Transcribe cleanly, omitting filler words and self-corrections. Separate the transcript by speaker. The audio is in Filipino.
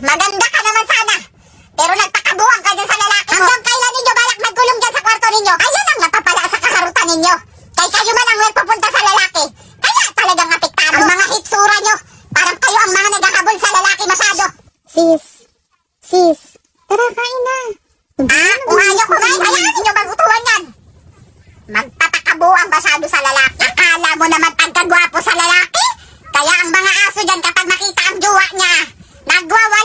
Speaker 1: maganda ka naman sana. Pero nagpakabuang ka dyan sa lalaki mo. Hanggang kailan ninyo balak magkulong dyan sa kwarto ninyo? Ayan ang napapala sa kaharutan ninyo. Kaya kayo man ang nagpupunta sa lalaki. Kaya talagang apektado. Ang mga hitsura nyo, parang kayo ang mga naghahabol sa lalaki masyado.
Speaker 2: Sis, tara kain na.
Speaker 1: Kung ayaw kumain, hayaan ninyo magutuhan yan. Magpapakabuang masyado sa lalaki. Akala mo naman pagkagwapo sa lalaki? Kaya ang mga aso dyan kapag makita ang jowa niya, nagwawa